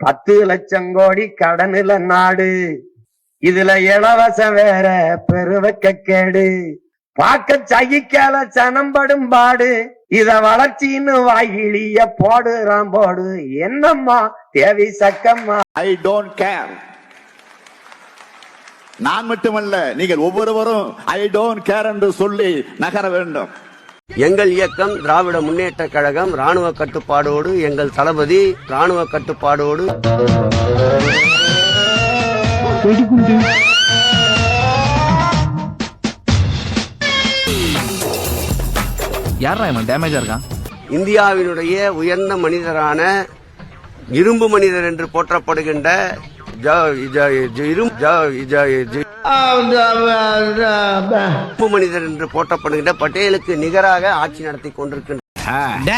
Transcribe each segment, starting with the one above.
10 லட்சம் கோடி கடனில நாடு, இதுல இலவசம் வேற பெருவக்க கேடு, பார்க்க சகிக்கால சனம்படும் பாடு, இத வளர்ச்சின்னு வாயிலிய போடுறான் போடு, என்னம்மா தேவி சக்கம்மா. I don't care. நான் மட்டுமல்ல, நீங்கள் ஒவ்வொருவரும் ஐ டோன்ட் கேர் என்று சொல்லி நகர வேண்டும். எங்கள் இயக்கம் திராவிட முன்னேற்ற கழகம் ராணுவ கட்டுப்பாடோடு, எங்கள் தளபதி ராணுவ கட்டுப்பாடோடு. யாரா இவன் டேமேஜா இருக்கான்? இந்தியாவினுடைய உயர்ந்த மனிதரான இரும்பு மனிதர் என்று போற்றப்படுகின்ற மனிதர் என்று போற்றப்படுகின்ற பட்டேலுக்கு நிகராக ஆட்சி நடத்தி கொண்டிருக்கின்ற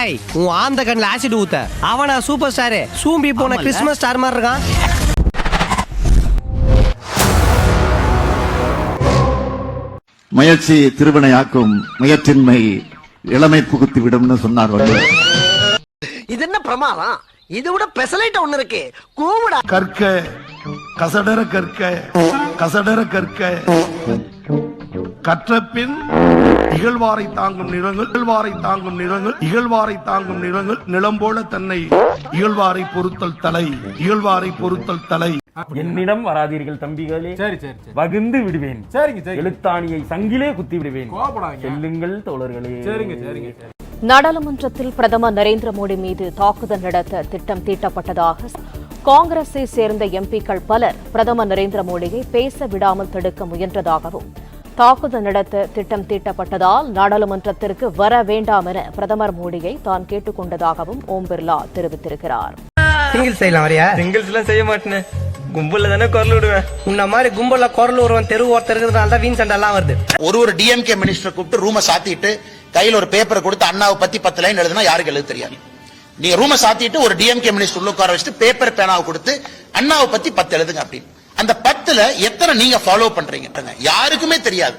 ஆந்த கண்ணில் ஆசிட் ஊத்த அவனா சூப்பர் ஸ்டாரு சூம்பி போன கிறிஸ்துமஸ் ஸ்டார் மாதிரி இருக்கான். முயற்சி திருவினையாக்கும், முயற்சின்மை இளமை புகுத்தி விடும்னு சொன்னார். இது என்ன பிரமாதம்? இது விட பெசலைட் ஒண்ணு இருக்கு. கூவுடா. கற்க கசடர கற்க கசடர கற்க கற்றபின் இகழ்வாரை தாங்கும் நிலங்கள், இகழ்வாரை தாங்கும் நிலங்கள், இகழ்வாரை தாங்கும் நிலங்கள், நிலம் போல தன்னை இகழ்வாரை பொறுத்தல் தலை, இகழ்வாரை பொறுத்தல் தலை. என்னிடம் வராதீர்கள் தம்பிகளே, வகுந்து விடுவேன். எழுத்தாணியை சங்கிலே குத்தி விடுவேன். செல்லுங்கள் தோழர்களே. நாடாளுமன்றத்தில் பிரதமர் நரேந்திர மோடி மீது தாக்குதல் நடத்த திட்டம் தீட்டப்பட்டதாக காங்கிரஸை சேர்ந்த எம்பிக்கள் பலர் பிரதமர் நரேந்திர மோடியை பேச விடாமல் தடுக்க முயன்றதாகவும், தாக்குதல் நடத்த திட்டம் தீட்டப்பட்டதால் நாடாளுமன்றத்திற்கு வர வேண்டாம் என பிரதமர் மோடியை தான் கேட்டுக் கொண்டதாகவும் ஓம் பிர்லா தெரிவித்திருக்கிறார். சிங்கிள்ஸ் செய்யலாம் வரையா? சிங்கிள்ஸ் எல்லாம் செய்ய மாட்டேன். கும்பல்ல தானே குரல் விடுவேன். உன்ன மாதிரி கும்பல்ல குரல் விடுவேன். தெரு ஒருத்தர் இருக்கிறதுனால தான் வீண் சண்டை எல்லாம் வருது. ஒரு டிஎம்கே மினிஸ்டர் கூப்பிட்டு ரூமை சாத்திட்டு கையில் ஒரு பேப்பரை கொடுத்து அண்ணாவை பத்தி 10 லைன் எழுதுனா யாருக்கு எழுத தெரியாது. நீங்க ரூமை சாத்திட்டு ஒரு டிஎம்கே மினிஸ்டர் உள்ள உட்கார வச்சுட்டு பேப்பர் பேனாவை கொடுத்து அண்ணாவை பத்தி 10 எழுதுங்க அப்படின்னு. அந்த 10ல எத்தனை நீங்க ஃபாலோ பண்றீங்க யாருக்குமே தெரியாது.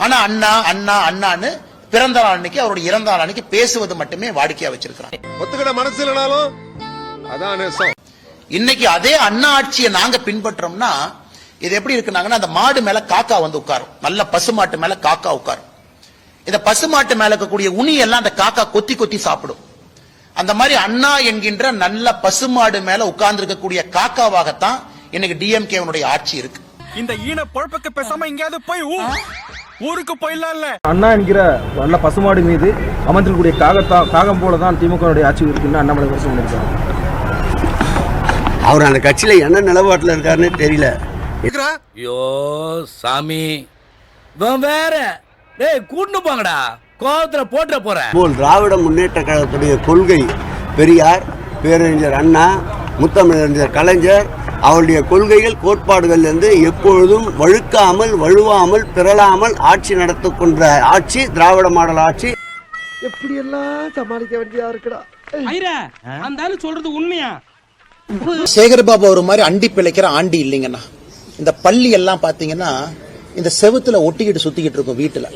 ஆனா அண்ணா அண்ணா அண்ணான்னு பிறந்த நாள் அன்னைக்கு, அவருடைய இறந்த நாள் அன்னைக்கு பேசுவது மட்டுமே வாடிக்கையா வச்சிருக்கிறாங்க. ஒத்துக்கிட மனசு இல்லனாலும் அதான் நேசம். இன்னைக்கு அதே அண்ணா ஆட்சியை நாங்க பின்பற்றோம்னா இது எப்படி இருக்குனாங்கன்னா, அந்த மாடு மேல காக்கா வந்து உட்காரும், நல்ல பசுமாட்டு மேல காக்கா உட்காரும். இந்த பசுமாட்டு மேல இருக்கக்கூடிய உனி எல்லாம் அந்த காக்கா கொத்தி கொத்தி சாப்பிடும். அந்த மாதிரி அண்ணா என்கின்ற நல்ல பசுமாடு மேல உட்கார்ந்து இருக்கக்கூடிய காக்காவாகத்தான் இன்னைக்கு டிஎம்கே ஆட்சி இருக்கு. இந்த ஈன பொழப்புக்கு பேசாம எங்கேயாவது போய் ஊருக்கு போயிடலாம். இல்ல அண்ணா என்கிற நல்ல பசுமாடு மீது அமர்ந்திருக்கக்கூடிய காகம் போலதான் திமுக ஆட்சி இருக்குன்னு அண்ணாமலை வருஷம் பண்ணிருக்காங்க. அவர் அந்த கட்சியில என்ன நிலப்பாட்டுல இருக்காருன்னு தெரியல. ஐயோ சாமி, வேற கூட்டு போங்கடா, கோவத்துல போட்டுற போற. திராவிட முன்னேற்ற கழகத்துடைய கொள்கை பெரியார், பேரறிஞர் அண்ணா, முத்தமிழறிஞர் கலைஞர் அவருடைய கொள்கைகள் கோட்பாடுகள் இருந்து எப்பொழுதும் வழுக்காமல் வழுவாமல் பிறளாமல் ஆட்சி நடத்திக்கொண்ட ஆட்சி திராவிட மாடல் ஆட்சி. எப்படி எல்லாம் சமாளிக்க வேண்டியதா இருக்குடா. அந்த சொல்றது உண்மையா? சேகர்பாபு ஒரு மாதிரி அண்டி பிழைக்கிற ஆண்டி இல்லைங்கண்ணா. இந்த பள்ளி எல்லாம் பாத்தீங்கன்னா இந்த செவுத்துல ஒட்டிக்கிட்டு சுத்திக்கிட்டு இருக்கும் வீட்டுல.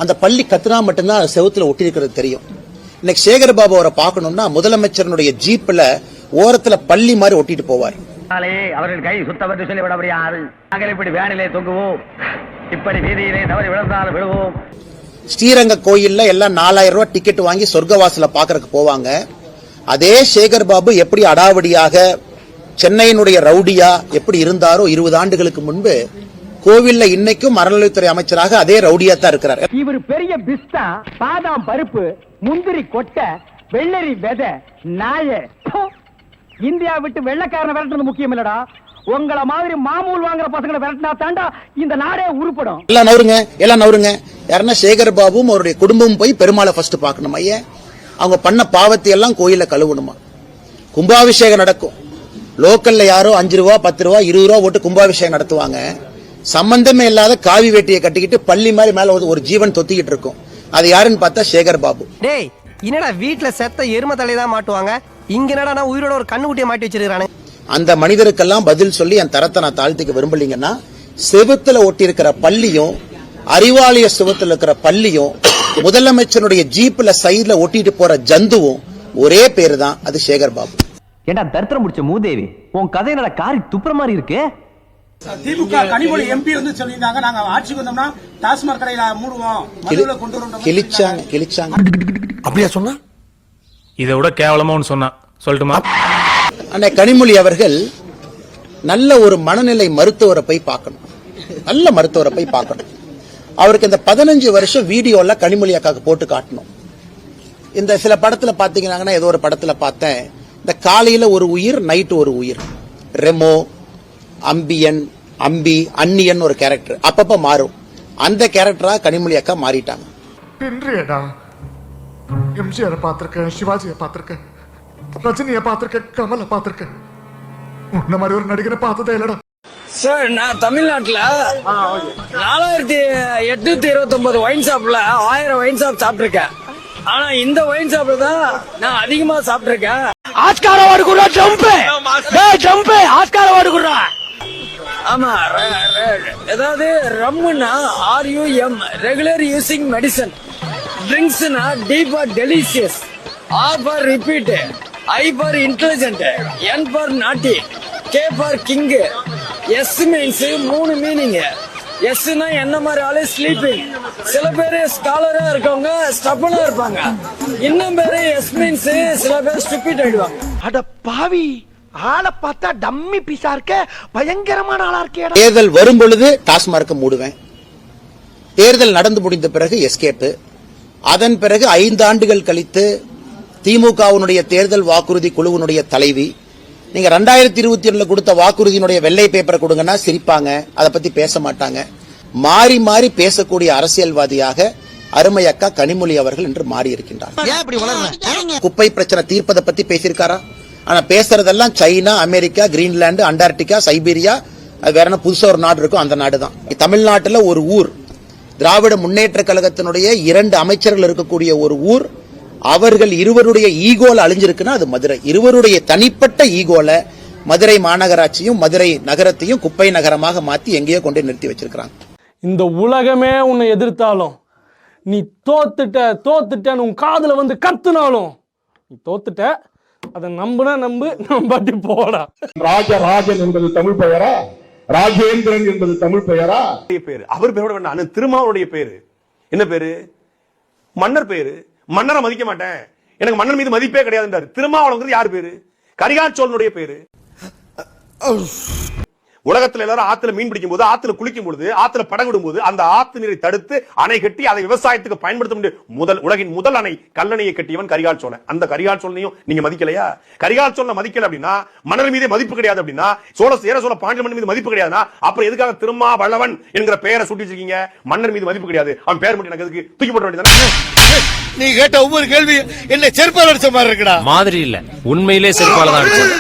அந்த பள்ளி கத்துனா மட்டும்தான் செவுத்துல ஒட்டி இருக்கிறது தெரியும். இன்னைக்கு சேகர்பாபு அவரை பார்க்கணும்னா முதலமைச்சருடைய ஜீப்ல ஓரத்துல பள்ளி மாதிரி ஒட்டிட்டு போவார். அவர்கள் கை சுத்தப்பட்டு சொல்லி விட முடியாது. நாங்கள் இப்படி வேனிலே தொங்குவோம், இப்படி வீதியிலே தவறி விழுந்தாலும் விழுவோம். ஸ்ரீரங்க கோயில்ல எல்லாம் 4000 ரூபாய் டிக்கெட் வாங்கி சொர்க்கவாசல பாக்குறதுக்கு போவாங்க. அதே சேகர்பாபு எப்படி அடாவடியாக சென்னையினுடைய ரவுடியா எப்படி இருந்தாரோ 20 ஆண்டுகளுக்கு முன்பு கோவில்ல இன்னைக்கும் அறநிலையத்துறை அமைச்சராக அதே ரவுடியா தான் இருக்கிறார். இவர் பெரிய பிஸ்தா, பாதாம் பருப்பு, முந்திரி கொட்டை, வெள்ளரி விதை, நாய. இந்தியா விட்டு வெள்ளக்காரனை விரட்டுறது முக்கியம் இல்லடா, உங்கள மாதிரி மாமூல் வாங்குற பசங்களை விரட்டினா தாண்டா இந்த நாடே உருப்படும். எல்லாம் நவருங்க. யாருன்னா சேகர்பாபுவும் அவருடைய குடும்பமும் போய் பெருமாளை ஃபர்ஸ்ட் பார்க்கணும். ஐயா, அவங்க பண்ண பாவத்தை எல்லாம் கோயில கழுவணுமா? கும்பாபிஷேகம் நடக்கும். லோக்கல்ல யாரோ 5 ரூபா 10 ரூபா 20 ரூபா போட்டு கும்பாபிஷேகம் நடத்துவாங்க. சம்பந்தமே இல்லாத காவி வேட்டியை கட்டிக்கிட்டு பள்ளி மாதிரி மேல ஒரு ஜீவன் தொத்திக்கிட்டு இருக்கும். அது யாருன்னு பார்த்தா சேகர்பாபு. டேய், என்னடா வீட்டுல செத்த எரும தலையதான் மாட்டுவாங்க, இங்க என்னடா உயிரோட ஒரு கண்ணுக்குட்டியை மாட்டி வச்சிருக்கானே. அந்த மனிதருக்கெல்லாம் பதில் சொல்லி என் தரத்தை நான் தாழ்த்திக்க விரும்பலீங்கன்னா, செவுத்துல ஒட்டி இருக்கிற பள்ளியும் அறிவாலய செவுத்துல இருக்கிற பள்ளியும் முதலமைச்சருடைய ஜீப்ல சைட்ல ஒட்டிட்டு போற ஜந்துவும் ஒரே பேரு தான், அது சேகர்பாபு. ஏண்டா தரித்திரம் முடிச்ச மூதேவி, உன் கதை என்னடா காரி துப்புற மாதிரி இருக்கு. திமுக கனிமொழி எம்பி வந்து சொல்லியிருந்தாங்க, நாங்க ஆட்சிக்கு வந்தோம்னா டாஸ்மாக் கடையில மூடுவோம், மதுவில கொண்டு வரோம். கிழிச்சாங்க. அப்படியா சொன்னா? இதை விட கேவலமா ஒன்னு சொன்னா சொல்லட்டுமா? அண்ணே கனிமொழி அவர்கள் நல்ல ஒரு மனநிலை மருத்துவரை போய் பார்க்கணும். நல்ல மருத்துவரை போய் பார்க்கணும். அவருக்கு இந்த 15 வருஷம் வீடியோல கனிமொழி அக்காக்கு போட்டு காட்டணும். இந்த சில படத்துல பாத்தீங்கன்னா, ஏதோ ஒரு படத்துல பார்த்தேன், இந்த காலையில ஒரு உயிர், நைட்டு ஒரு உயிர். ரெமோ, அம்பியன், அம்பி, அன்னியன் ஒரு கேரக்டர் அப்பப்ப மாறும். அந்த கேரக்டரா கனிமொழி அக்கா மாறிட்டாங்க. எம்ஜிஆர் பாத்திருக்கேன், சிவாஜியை பாத்திருக்கேன், ரஜினியை பாத்திருக்கேன், கமலை பாத்திருக்கேன். உன்ன மாதிரி ஒரு நடிகரை பார்த்ததே இல்லடா. சார், நான் தமிழ்நாட்டுல 4829 ஒயின் ஷாப்ல 1000 ஒயின் ஷாப் சாப்பிட்டிருக்கேன். ஆனா இந்த ஒயின் ஷாப்ல தான் நான் அதிகமா சாப்பிட்டிருக்கேன். ஆஸ்கார் அவார்டு குடுறா, ஜம்ப் ஆஸ்கார் அவார்டு குடுறா. ஆமா, ஏதாவது ரம்முன்னா RUM, ரெகுலர் யூசிங் மெடிசன். ட்ரிங்க்ஸ்னா D for delicious, R for repeat, I for intelligent, N for naughty, K for king. S means 3 meaning. எஸ்னா என்ன மாதிரி ஆளு ஸ்லீப்பிங். சில பேரு ஸ்காலரா இருக்கவங்க ஸ்டப்பனா இருப்பாங்க. இன்னும் பேரு எஸ் மீன்ஸ் சில பேர் ஸ்டூபிட் ஆயிடுவாங்க. அட பாவி, ஆளை பார்த்தா டம்மி பீஸா இருக்க, பயங்கரமான ஆளா இருக்கே. தேர்தல் வரும் பொழுது டாஸ்மார்க் மூடுவேன். தேர்தல் நடந்து முடிந்த பிறகு எஸ்கேப். அதன் பிறகு 5 ஆண்டுகள் கழித்து திமுகவினுடைய தேர்தல் வாக்குறுதி குழுவினுடைய தலைவி, நீங்க 2021 கொடுத்த வாக்குறுதியினுடைய வெள்ளை பேப்பரை கொடுங்கன்னா சிரிப்பாங்க, அதை பத்தி பேச மாட்டாங்க. மாறி மாறி பேசக்கூடிய அரசியல்வாதியாக அருமை அக்கா கனிமொழி அவர்கள் என்று மாறி இருக்கின்றார். குப்பை பிரச்சனை தீர்ப்பதை பத்தி பேசியிருக்காரா? ஆனா பேசுறதெல்லாம் China, America, Greenland, Antarctica, Siberia, அது வேற என்ன புதுசா ஒரு நாடு இருக்கும், அந்த நாடு தான். தமிழ்நாட்டுல ஒரு ஊர், திராவிட முன்னேற்ற கழகத்தினுடைய 2 அமைச்சர்கள் இருக்கக்கூடிய ஒரு ஊர், அவர்கள் இருவருடைய ஈகோல அழிஞ்சிருக்குன்னா அது மதுரை. இருவருடைய தனிப்பட்ட ஈகோல மதுரை மாநகராட்சியும் மதுரை நகரத்தையும் குப்பை நகரமாக மாத்தி எங்கேயோ கொண்டு நிறுத்தி வச்சிருக்காங்க. இந்த உலகமே உன்னை எதிர்த்தாலும், நீ தோத்துட்டன்னு உன் காதுல வந்து கத்துனாலும், நீ தோத்துட்ட, அதை நம்புனா நம்பு, நம்பாட்டி போடா. ராஜராஜன் என்பது தமிழ் பெயரா? ராஜேந்திரன் என்பது தமிழ் பெயரா? பேரு அவர் பேரோட வேண்டாம். திருமாவளுடைய பேரு என்ன பேரு? மன்னர் பேரு. மன்னரை மதிக்க மாட்டேன், எனக்கு மன்னர் மீது மதிப்பே கிடையாது. திருமாவளவன் யார் பேரு? கரிகால் சோழனுடைய பேரு. உலகத்துல எல்லாரும் ஆத்துல மீன் பிடிக்கும் போது, ஆத்துல குளிக்கும் பொழுது, ஆத்துல படகுடும் போது அந்த ஆத்து நீரை தடுத்து அணை கட்டி அதை விவசாயத்துக்கு பயன்படுத்த முடியும் உலகின் முதல் அணை கல்லணையை கட்டியவன் கரிகால் சோழன். அந்த கரிகால் சோழனையும் நீங்க மதிக்கலையா? கரிகால் சோழனை மதிக்கல அப்படின்னா, மன்னர் மீதே மதிப்பு கிடையாது அப்படின்னா, சேர சோழ பாண்டிய மன்னர் மீது மதிப்பு கிடையாதுன்னா, அப்புறம் எதுக்காக திருமாவளவன் என்கிற பெயரை சுட்டி வச்சிருக்கீங்க? மன்னர் மீது மதிப்பு கிடையாது, அவன் பேர் மட்டும் எனக்கு எதுக்கு? தூக்கி போட வேண்டியதானே? நீ கேட்ட ஒவ்வொரு கேள்வி என்ன செருப்பால் அடிச்ச மாதிரி இருக்குடா. மாதிரி இல்ல, உண்மையிலே செருப்பால தான் அடிச்சது.